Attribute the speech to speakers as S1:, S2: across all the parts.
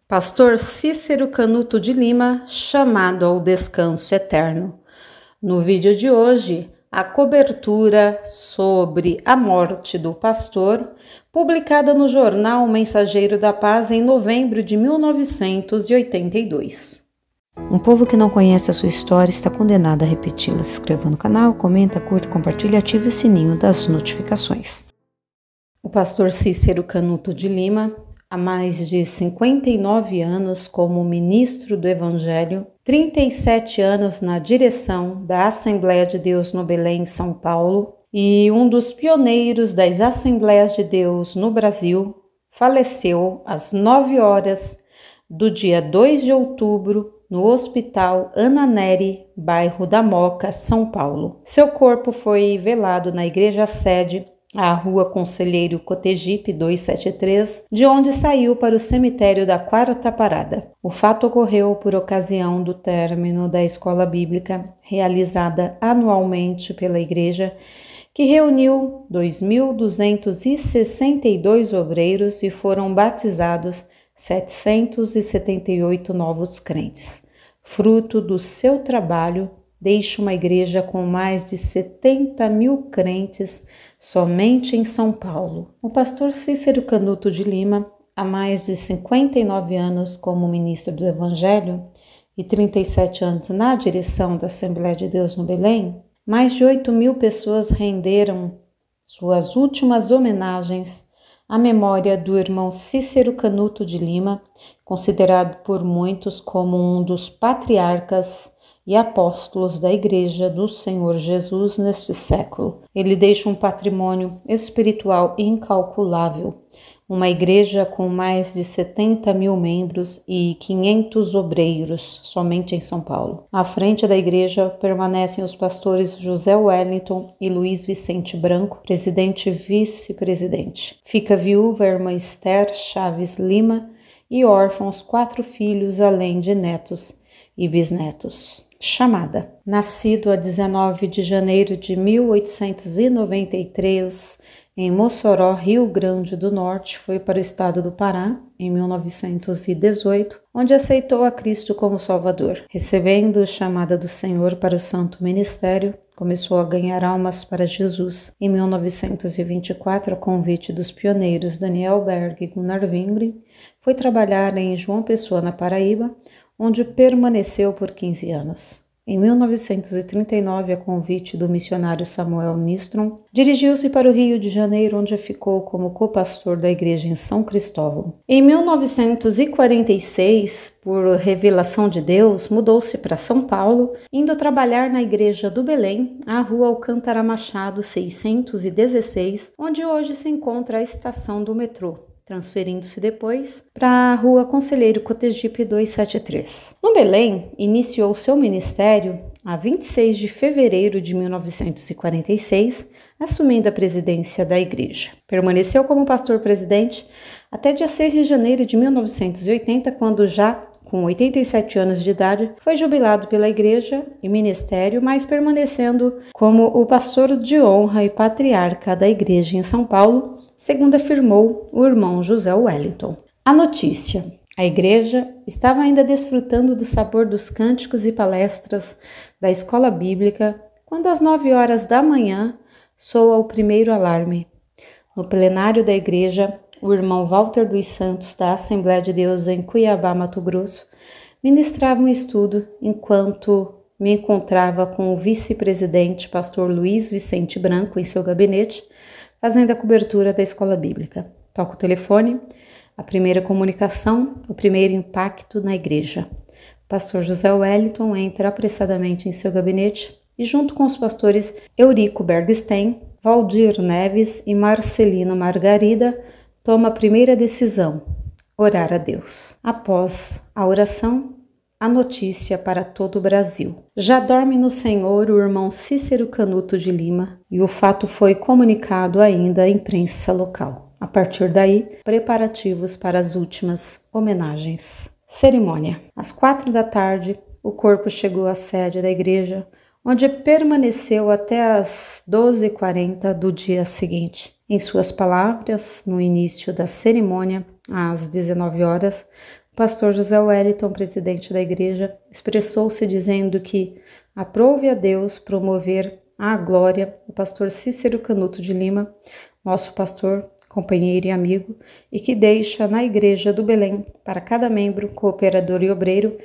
S1: Pastor Cícero Canuto de Lima, chamado ao descanso eterno. No vídeo de hoje, a cobertura sobre a morte do pastor, publicada no jornal Mensageiro da Paz em novembro de 1982.
S2: Um povo que não conhece a sua história está condenado a repeti-la. Se inscreva no canal, comenta, curta, compartilha e ative o sininho das notificações.
S1: O pastor Cícero Canuto de Lima, há mais de 59 anos como ministro do Evangelho, 37 anos na direção da Assembleia de Deus no Belém, São Paulo, e um dos pioneiros das Assembleias de Deus no Brasil, faleceu às 9 horas do dia 2 de outubro no Hospital Ana Nery, bairro da Moca, São Paulo. Seu corpo foi velado na igreja sede, a Rua Conselheiro Cotegipe 273, de onde saiu para o cemitério da Quarta Parada. O fato ocorreu por ocasião do término da escola bíblica, realizada anualmente pela igreja, que reuniu 2.262 obreiros e foram batizados 778 novos crentes. Fruto do seu trabalho, deixa uma igreja com mais de 70 mil crentes somente em São Paulo. O pastor Cícero Canuto de Lima, há mais de 59 anos como ministro do Evangelho e 37 anos na direção da Assembleia de Deus no Belém, mais de 8.000 pessoas renderam suas últimas homenagens à memória do irmão Cícero Canuto de Lima, considerado por muitos como um dos patriarcas e apóstolos da Igreja do Senhor Jesus neste século. Ele deixa um patrimônio espiritual incalculável, uma igreja com mais de 70 mil membros e 500 obreiros somente em São Paulo. À frente da igreja permanecem os pastores José Wellington e Luiz Vicente Branco, presidente e vice-presidente. Fica viúva a irmã Esther Chaves Lima e órfãos 4 filhos, além de netos e bisnetos. Chamada. Nascido a 19 de janeiro de 1893 em Mossoró, Rio Grande do Norte, foi para o estado do Pará em 1918, onde aceitou a Cristo como Salvador. Recebendo a chamada do Senhor para o santo ministério, começou a ganhar almas para Jesus. Em 1924, a convite dos pioneiros Daniel Berg e Gunnar Wingren, foi trabalhar em João Pessoa, na Paraíba, onde permaneceu por 15 anos. Em 1939, a convite do missionário Samuel Nistrom, dirigiu-se para o Rio de Janeiro, onde ficou como copastor da igreja em São Cristóvão. Em 1946, por revelação de Deus, mudou-se para São Paulo, indo trabalhar na igreja do Belém, à Rua Alcântara Machado 616, onde hoje se encontra a estação do metrô, transferindo-se depois para a Rua Conselheiro Cotegipe 273. No Belém, iniciou seu ministério a 26 de fevereiro de 1946, assumindo a presidência da igreja. Permaneceu como pastor-presidente até dia 6 de janeiro de 1980, quando já com 87 anos de idade, foi jubilado pela igreja e ministério, mas permanecendo como o pastor de honra e patriarca da igreja em São Paulo, segundo afirmou o irmão José Wellington. A notícia: a igreja estava ainda desfrutando do sabor dos cânticos e palestras da escola bíblica, quando às 9 horas da manhã soa o primeiro alarme. No plenário da igreja, o irmão Walter dos Santos, da Assembleia de Deus em Cuiabá, Mato Grosso, ministrava um estudo enquanto me encontrava com o vice-presidente, pastor Luiz Vicente Branco, em seu gabinete, fazendo a cobertura da escola bíblica. Toca o telefone, a primeira comunicação, o primeiro impacto na igreja. O pastor José Wellington entra apressadamente em seu gabinete e, junto com os pastores Eurico Bergstein, Valdir Neves e Marcelino Margarida, toma a primeira decisão: orar a Deus. Após a oração, a notícia para todo o Brasil. Já dorme no Senhor o irmão Cícero Canuto de Lima, e o fato foi comunicado ainda à imprensa local. A partir daí, preparativos para as últimas homenagens. Cerimônia. Às 4 da tarde, o corpo chegou à sede da igreja, onde permaneceu até às 12h40 do dia seguinte. Em suas palavras, no início da cerimônia, às 19 horas, O pastor José Wellington, presidente da igreja, expressou-se dizendo que aprove a Deus promover à glória o pastor Cícero Canuto de Lima, nosso pastor, companheiro e amigo, e que deixa na igreja do Belém, para cada membro, cooperador e obreiro,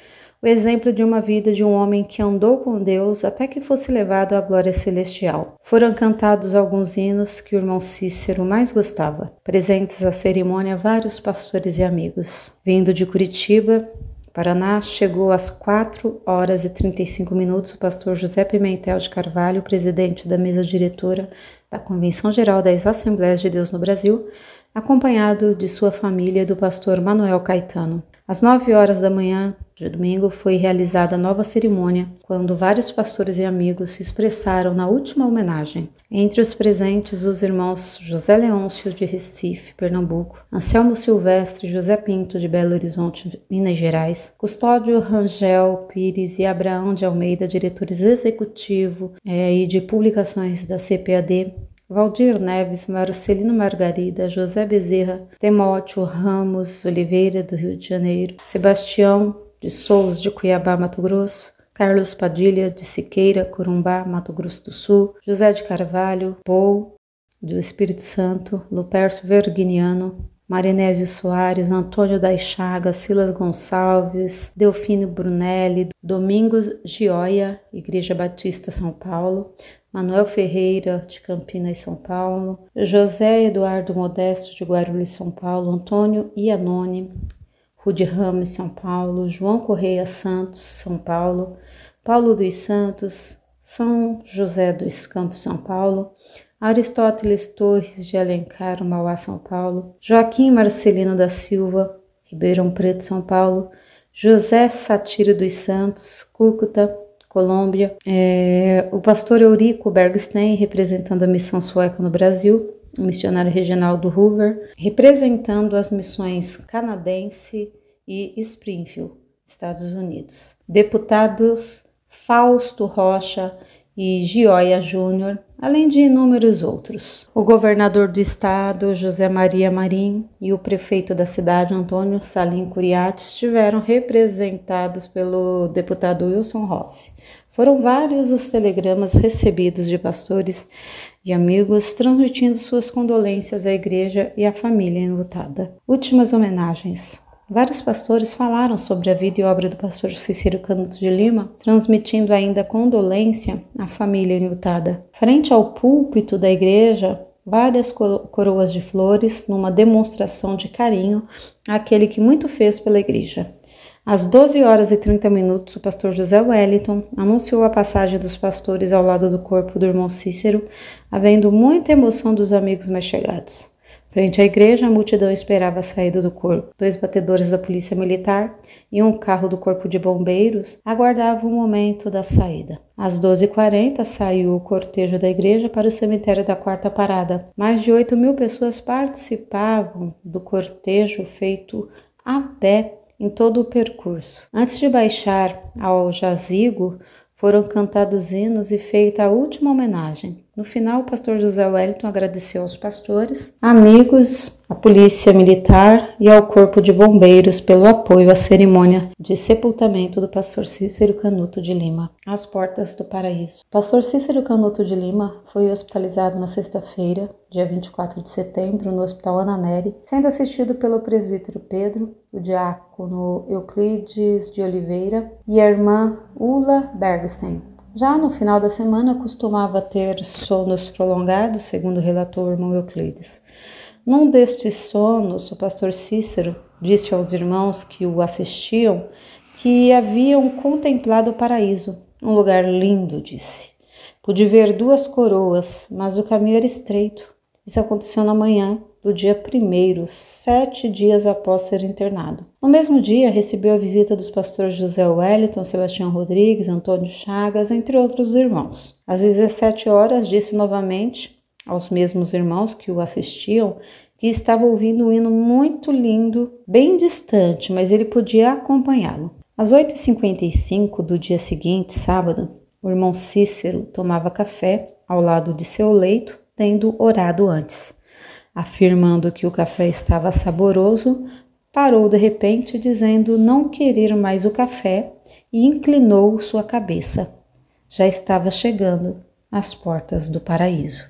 S1: o exemplo de uma vida de um homem que andou com Deus até que fosse levado à glória celestial. Foram cantados alguns hinos que o irmão Cícero mais gostava. Presentes à cerimônia, vários pastores e amigos. Vindo de Curitiba, Paraná, chegou às 4h35 o pastor José Pimentel de Carvalho, presidente da mesa diretora da Convenção Geral das Assembleias de Deus no Brasil, acompanhado de sua família e do pastor Manuel Caetano. Às 9h da manhã de domingo foi realizada a nova cerimônia, quando vários pastores e amigos se expressaram na última homenagem. Entre os presentes, os irmãos José Leôncio de Recife, Pernambuco, Anselmo Silvestre, José Pinto de Belo Horizonte, Minas Gerais, Custódio Rangel Pires e Abraão de Almeida, diretores executivos e de publicações da CPAD, Valdir Neves, Marcelino Margarida, José Bezerra, Timóteo Ramos Oliveira, do Rio de Janeiro, Sebastião de Souza, de Cuiabá, Mato Grosso, Carlos Padilha, de Siqueira, Corumbá, Mato Grosso do Sul, José de Carvalho, Pou, do Espírito Santo, Lupercio Verginiano, Marinésio Soares, Antônio das Chagas, Silas Gonçalves, Delfino Brunelli, Domingos Gioia, Igreja Batista São Paulo, Manuel Ferreira, de Campinas, São Paulo, José Eduardo Modesto, de Guarulhos, São Paulo, Antônio Iannone, Rude Ramos, São Paulo, João Correia Santos, São Paulo, Paulo dos Santos, São José dos Campos, São Paulo, Aristóteles Torres de Alencar, Mauá, São Paulo, Joaquim Marcelino da Silva, Ribeirão Preto, São Paulo, José Satiro dos Santos, Cúcuta, Colômbia, o pastor Eurico Bergstein, representando a missão sueca no Brasil, o missionário Reginaldo Hoover, representando as missões canadense e Springfield, Estados Unidos. Deputados Fausto Rocha e Gioia Júnior, além de inúmeros outros. O governador do estado, José Maria Marim, e o prefeito da cidade, Antônio Salim Curiati, estiveram representados pelo deputado Wilson Rossi. Foram vários os telegramas recebidos de pastores e amigos transmitindo suas condolências à igreja e à família enlutada. Últimas homenagens. Vários pastores falaram sobre a vida e obra do pastor Cícero Canuto de Lima, transmitindo ainda condolência à família enlutada. Frente ao púlpito da igreja, várias coroas de flores, numa demonstração de carinho àquele que muito fez pela igreja. Às 12h30, o pastor José Wellington anunciou a passagem dos pastores ao lado do corpo do irmão Cícero, havendo muita emoção dos amigos mais chegados. Frente à igreja, a multidão esperava a saída do corpo. 2 batedores da polícia militar e um carro do corpo de bombeiros aguardavam o momento da saída. Às 12h40, saiu o cortejo da igreja para o cemitério da Quarta Parada. Mais de 8.000 pessoas participavam do cortejo feito a pé em todo o percurso. Antes de baixar ao jazigo, foram cantados hinos e feita a última homenagem. No final, o pastor José Wellington agradeceu aos pastores, amigos, à polícia militar e ao corpo de bombeiros pelo apoio à cerimônia de sepultamento do pastor Cícero Canuto de Lima, às portas do paraíso. O pastor Cícero Canuto de Lima foi hospitalizado na sexta-feira, dia 24 de setembro, no Hospital Ana Nery, sendo assistido pelo presbítero Pedro, o diácono Euclides de Oliveira e a irmã Ula Bergstein. Já no final da semana, costumava ter sonos prolongados, segundo relatou o irmão Euclides. Num destes sonos, o pastor Cícero disse aos irmãos que o assistiam que haviam contemplado o paraíso, um lugar lindo, disse. Pude ver 2 coroas, mas o caminho era estreito. Isso aconteceu na manhã do dia 1º, 7 dias após ser internado. No mesmo dia, recebeu a visita dos pastores José Wellington, Sebastião Rodrigues, Antônio Chagas, entre outros irmãos. Às 17 horas, disse novamente aos mesmos irmãos que o assistiam que estava ouvindo um hino muito lindo, bem distante, mas ele podia acompanhá-lo. Às 8h55 do dia seguinte, sábado, o irmão Cícero tomava café ao lado de seu leito, tendo orado antes. Afirmando que o café estava saboroso, parou de repente, dizendo não querer mais o café, e inclinou sua cabeça. Já estava chegando às portas do paraíso.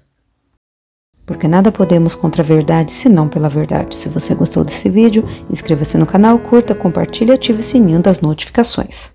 S2: Porque nada podemos contra a verdade, senão pela verdade. Se você gostou desse vídeo, inscreva-se no canal, curta, compartilhe e ative o sininho das notificações.